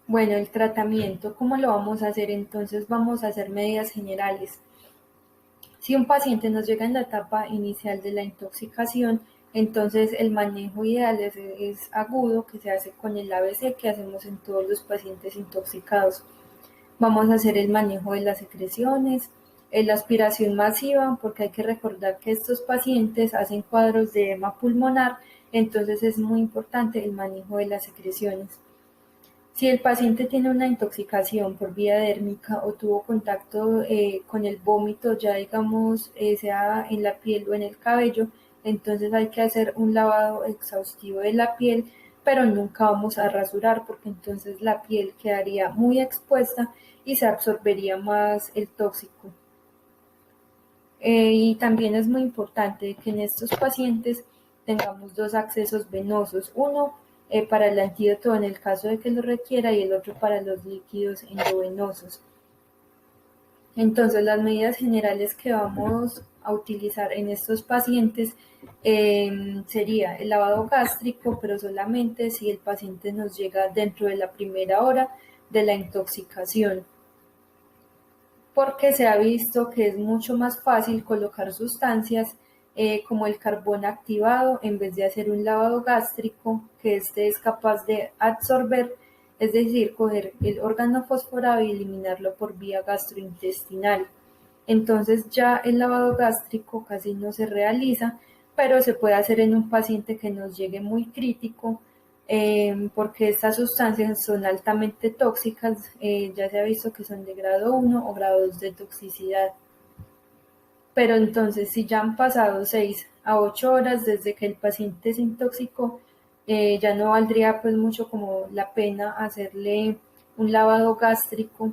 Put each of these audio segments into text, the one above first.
Bueno, el tratamiento, ¿cómo lo vamos a hacer? Entonces vamos a hacer medidas generales. Si un paciente nos llega en la etapa inicial de la intoxicación, entonces el manejo ideal es agudo, que se hace con el ABC que hacemos en todos los pacientes intoxicados. Vamos a hacer el manejo de las secreciones, la aspiración masiva, porque hay que recordar que estos pacientes hacen cuadros de edema pulmonar, entonces es muy importante el manejo de las secreciones. Si el paciente tiene una intoxicación por vía dérmica o tuvo contacto con el vómito, ya digamos, sea en la piel o en el cabello, entonces hay que hacer un lavado exhaustivo de la piel, pero nunca vamos a rasurar porque entonces la piel quedaría muy expuesta y se absorbería más el tóxico. Y también es muy importante que en estos pacientes tengamos dos accesos venosos, uno para el antídoto en el caso de que lo requiera y el otro para los líquidos endovenosos. Entonces, las medidas generales que vamos a utilizar en estos pacientes sería el lavado gástrico, pero solamente si el paciente nos llega dentro de la primera hora de la intoxicación, porque se ha visto que es mucho más fácil colocar sustancias como el carbón activado en vez de hacer un lavado gástrico, que este es capaz de absorber, es decir, coger el órgano fosforado y eliminarlo por vía gastrointestinal. Entonces ya el lavado gástrico casi no se realiza, pero se puede hacer en un paciente que nos llegue muy crítico, porque estas sustancias son altamente tóxicas, ya se ha visto que son de grado 1 o grado 2 de toxicidad. Pero entonces, si ya han pasado 6 a 8 horas desde que el paciente se intoxicó, ya no valdría pues mucho como la pena hacerle un lavado gástrico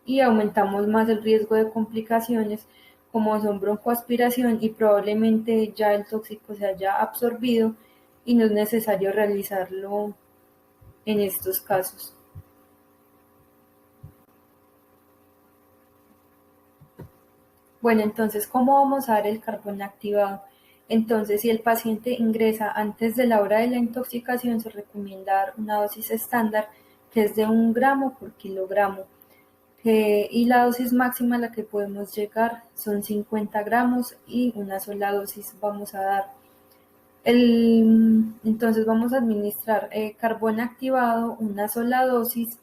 y aumentamos más el riesgo de complicaciones como son broncoaspiración y probablemente ya el tóxico se haya absorbido y no es necesario realizarlo en estos casos. Bueno, entonces, ¿cómo vamos a dar el carbón activado? Entonces, si el paciente ingresa antes de la hora de la intoxicación, se recomienda dar una dosis estándar que es de 1 gramo por kilogramo. Y la dosis máxima a la que podemos llegar son 50 gramos y una sola dosis vamos a dar. Entonces vamos a administrar carbón activado, una sola dosis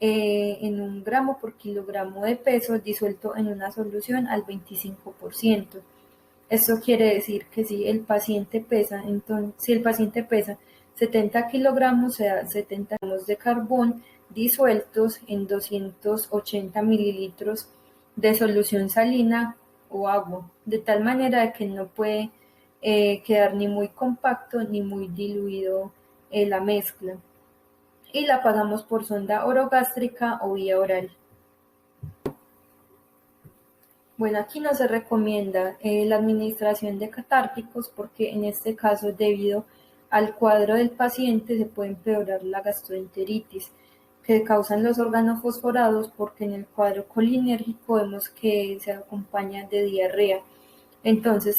en 1 gramo por kilogramo de peso disuelto en una solución al 25%. Esto quiere decir que si el paciente pesa 70 kilogramos, se da 70 gramos de carbón disueltos en 280 mililitros de solución salina o agua, de tal manera que no puede quedar ni muy compacto ni muy diluido la mezcla. Y la pasamos por sonda orogástrica o vía oral. Bueno, aquí no se recomienda la administración de catárticos porque en este caso, debido al cuadro del paciente, se puede empeorar la gastroenteritis que causan los órganos fosforados, porque en el cuadro colinérgico vemos que se acompaña de diarrea. Entonces,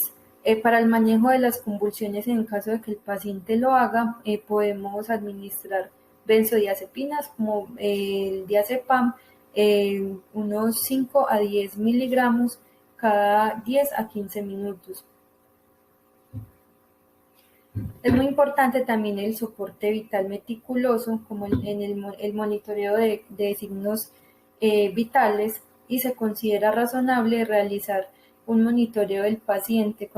para el manejo de las convulsiones, en caso de que el paciente lo haga, podemos administrar benzodiazepinas como el diazepam, unos 5 a 10 miligramos cada 10 a 15 minutos. Es muy importante también el soporte vital meticuloso, como el monitoreo de signos vitales, y se considera razonable realizar un monitoreo del paciente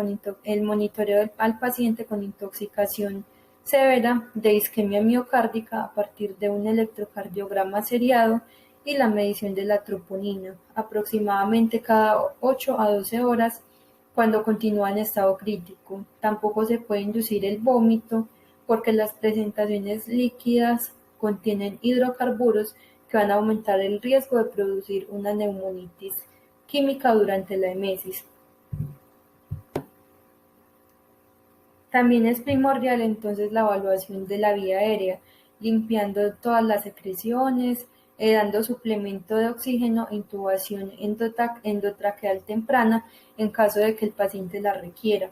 al paciente con intoxicación severa de isquemia miocárdica a partir de un electrocardiograma seriado y la medición de la troponina, aproximadamente cada 8 a 12 horas cuando continúa en estado crítico. Tampoco se puede inducir el vómito porque las presentaciones líquidas contienen hidrocarburos que van a aumentar el riesgo de producir una neumonitis química durante la emesis. También es primordial entonces la evaluación de la vía aérea, limpiando todas las secreciones, dando suplemento de oxígeno e intubación endotraqueal temprana en caso de que el paciente la requiera.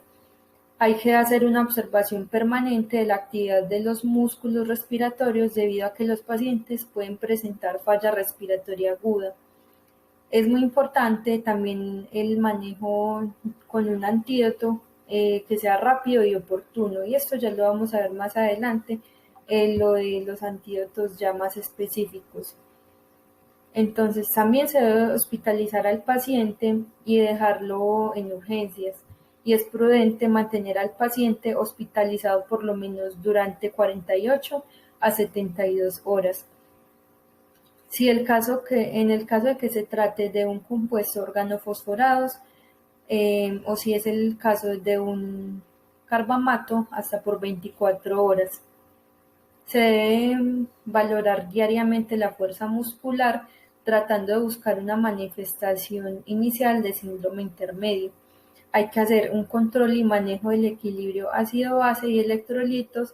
Hay que hacer una observación permanente de la actividad de los músculos respiratorios debido a que los pacientes pueden presentar falla respiratoria aguda. Es muy importante también el manejo con un antídoto que sea rápido y oportuno, y esto ya lo vamos a ver más adelante en lo de los antídotos ya más específicos. Entonces también se debe hospitalizar al paciente y dejarlo en urgencias, y es prudente mantener al paciente hospitalizado por lo menos durante 48 a 72 horas. Si en el caso de que se trate de un compuesto organofosforados, o si es el caso de un carbamato, hasta por 24 horas. Se debe valorar diariamente la fuerza muscular tratando de buscar una manifestación inicial de síndrome intermedio. Hay que hacer un control y manejo del equilibrio ácido-base y electrolitos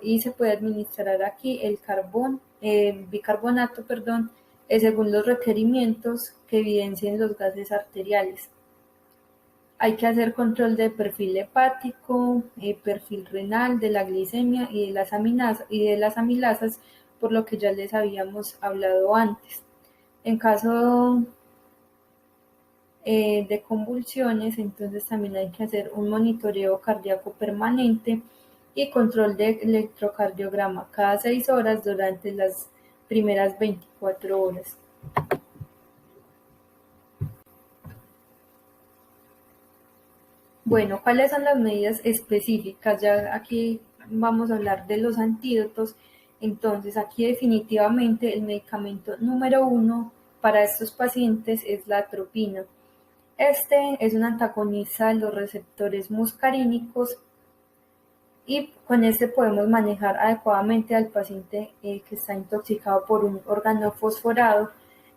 y se puede administrar aquí el bicarbonato, según los requerimientos que evidencien los gases arteriales. Hay que hacer control de perfil hepático, perfil renal, de la glicemia y de las amilasas, por lo que ya les habíamos hablado antes. En caso de convulsiones, entonces también hay que hacer un monitoreo cardíaco permanente y control de electrocardiograma cada 6 horas durante las primeras 24 horas. Bueno, ¿cuáles son las medidas específicas? Ya aquí vamos a hablar de los antídotos. Entonces, aquí definitivamente el medicamento número 1 para estos pacientes es la atropina. Este es un antagonista de los receptores muscarínicos y con este podemos manejar adecuadamente al paciente que está intoxicado por un órgano fosforado.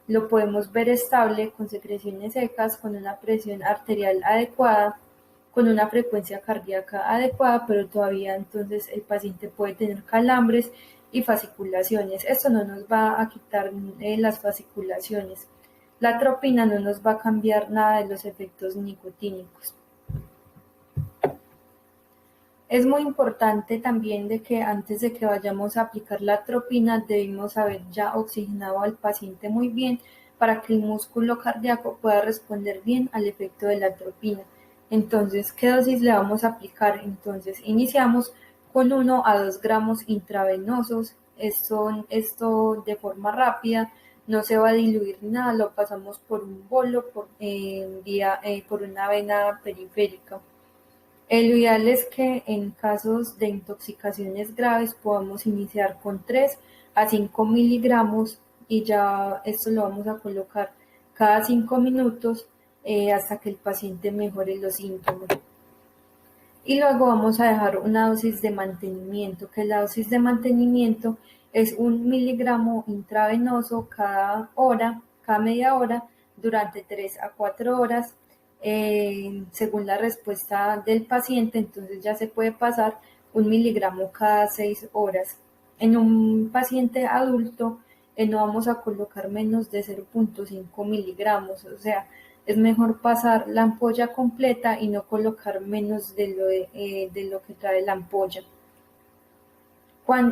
Lo podemos ver estable con secreciones secas, con una presión arterial adecuada, con una frecuencia cardíaca adecuada, pero todavía entonces el paciente puede tener calambres y fasciculaciones. Esto no nos va a quitar las fasciculaciones. La atropina no nos va a cambiar nada de los efectos nicotínicos. Es muy importante también de que antes de que vayamos a aplicar la atropina debemos haber ya oxigenado al paciente muy bien para que el músculo cardíaco pueda responder bien al efecto de la atropina. Entonces, ¿qué dosis le vamos a aplicar? Entonces, iniciamos con 1 a 2 gramos intravenosos. Esto de forma rápida, no se va a diluir nada, lo pasamos por un bolo por una vena periférica. Lo ideal es que en casos de intoxicaciones graves podamos iniciar con 3 a 5 miligramos y ya esto lo vamos a colocar cada 5 minutos hasta que el paciente mejore los síntomas. Y luego vamos a dejar una dosis de mantenimiento, que la dosis de mantenimiento es 1 miligramo intravenoso cada hora, cada media hora, durante 3 a 4 horas, según la respuesta del paciente. Entonces ya se puede pasar 1 miligramo cada 6 horas. En un paciente adulto no vamos a colocar menos de 0,5 miligramos, o sea, es mejor pasar la ampolla completa y no colocar menos de lo que trae la ampolla.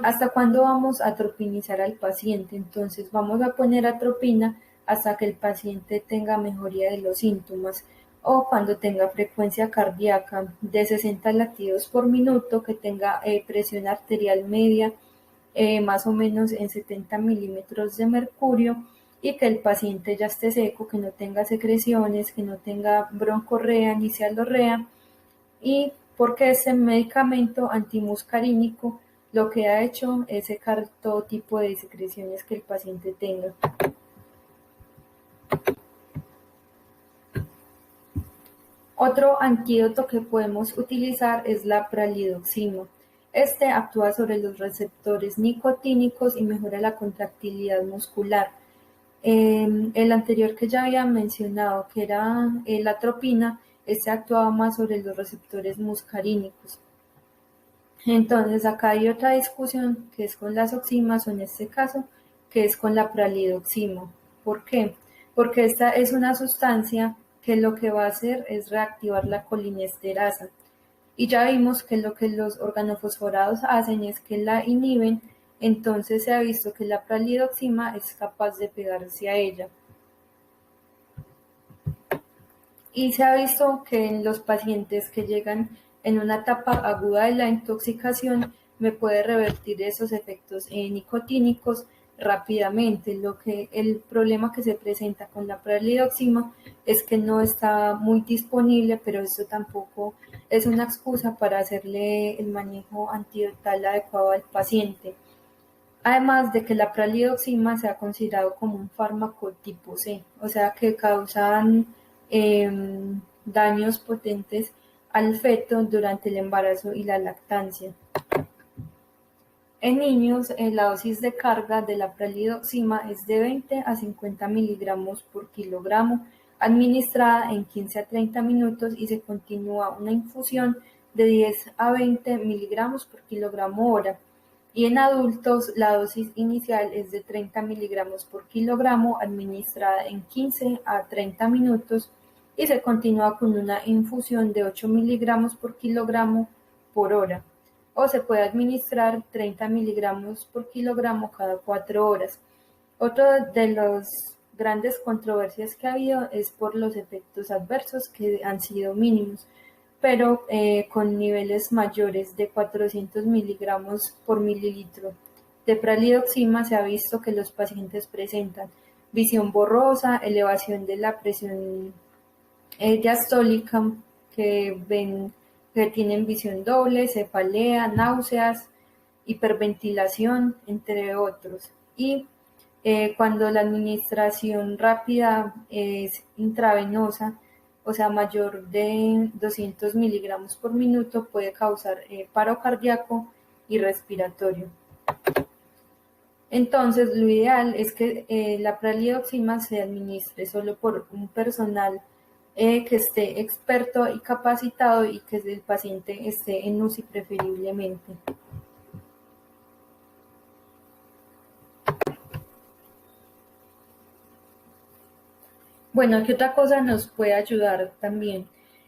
¿Hasta cuándo vamos a atropinizar al paciente? Entonces vamos a poner atropina hasta que el paciente tenga mejoría de los síntomas o cuando tenga frecuencia cardíaca de 60 latidos por minuto, que tenga presión arterial media más o menos en 70 milímetros de mercurio y que el paciente ya esté seco, que no tenga secreciones, que no tenga broncorrea ni cialorrea, y porque este medicamento antimuscarínico lo que ha hecho es secar todo tipo de secreciones que el paciente tenga. Otro antídoto que podemos utilizar es la pralidoxima. Este actúa sobre los receptores nicotínicos y mejora la contractilidad muscular. El anterior que ya había mencionado, que era la atropina, este actuaba más sobre los receptores muscarínicos. Entonces acá hay otra discusión que es con las oximas, o en este caso que es con la pralidoxima. ¿Por qué? Porque esta es una sustancia que lo que va a hacer es reactivar la colinesterasa. Y ya vimos que lo que los organofosforados hacen es que la inhiben, entonces se ha visto que la pralidoxima es capaz de pegarse a ella. Y se ha visto que en los pacientes que llegan en una etapa aguda de la intoxicación me puede revertir esos efectos nicotínicos rápidamente. El problema que se presenta con la pralidoxima es que no está muy disponible, pero eso tampoco es una excusa para hacerle el manejo antidotal adecuado al paciente. Además de que la pralidoxima se ha considerado como un fármaco tipo C, o sea que causan daños potentes al feto durante el embarazo y la lactancia. En niños, la dosis de carga de la pralidoxima es de 20 a 50 miligramos por kilogramo, administrada en 15 a 30 minutos y se continúa una infusión de 10 a 20 miligramos por kilogramo hora. Y en adultos, la dosis inicial es de 30 miligramos por kilogramo, administrada en 15 a 30 minutos y se continúa con una infusión de 8 miligramos por kilogramo por hora, o se puede administrar 30 miligramos por kilogramo cada 4 horas. Otra de las grandes controversias que ha habido es por los efectos adversos que han sido mínimos, pero con niveles mayores de 400 miligramos por mililitro de pralidoxima se ha visto que los pacientes presentan visión borrosa, elevación de la presión diastólica, que tienen visión doble, cefalea, náuseas, hiperventilación, entre otros. Y cuando la administración rápida es intravenosa, o sea, mayor de 200 miligramos por minuto, puede causar paro cardíaco y respiratorio. Entonces, lo ideal es que la pralidoxima se administre solo por un personal que esté experto y capacitado y que el paciente esté en UCI preferiblemente. Bueno, ¿qué otra cosa nos puede ayudar también?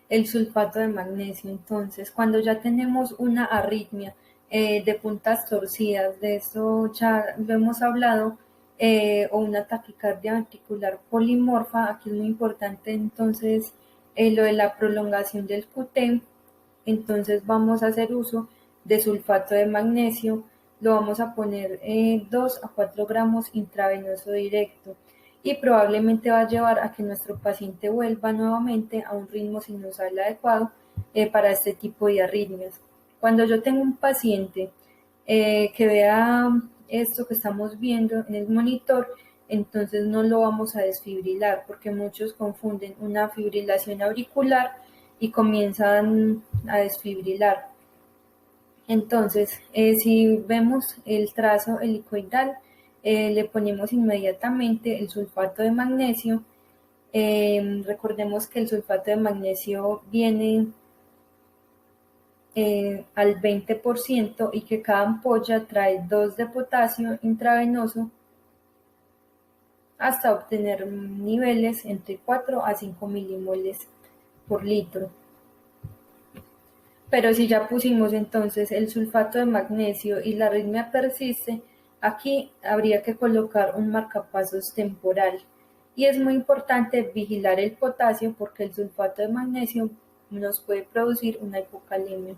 El sulfato de magnesio. Entonces, cuando ya tenemos una arritmia de puntas torcidas, de eso ya lo hemos hablado, o una taquicardia ventricular polimorfa, aquí es muy importante entonces lo de la prolongación del QT, entonces vamos a hacer uso de sulfato de magnesio, lo vamos a poner 2 a 4 gramos intravenoso directo y probablemente va a llevar a que nuestro paciente vuelva nuevamente a un ritmo sinusal adecuado para este tipo de arritmias. Cuando yo tengo un paciente que vea esto que estamos viendo en el monitor, entonces no lo vamos a desfibrilar porque muchos confunden una fibrilación auricular y comienzan a desfibrilar. Entonces, si vemos el trazo helicoidal, le ponemos inmediatamente el sulfato de magnesio. Recordemos que el sulfato de magnesio viene al 20% y que cada ampolla trae 2 de potasio intravenoso hasta obtener niveles entre 4 a 5 milimoles por litro. Pero si ya pusimos entonces el sulfato de magnesio y la arritmia persiste, aquí habría que colocar un marcapasos temporal. Y es muy importante vigilar el potasio porque el sulfato de magnesio nos puede producir una hipocalemia.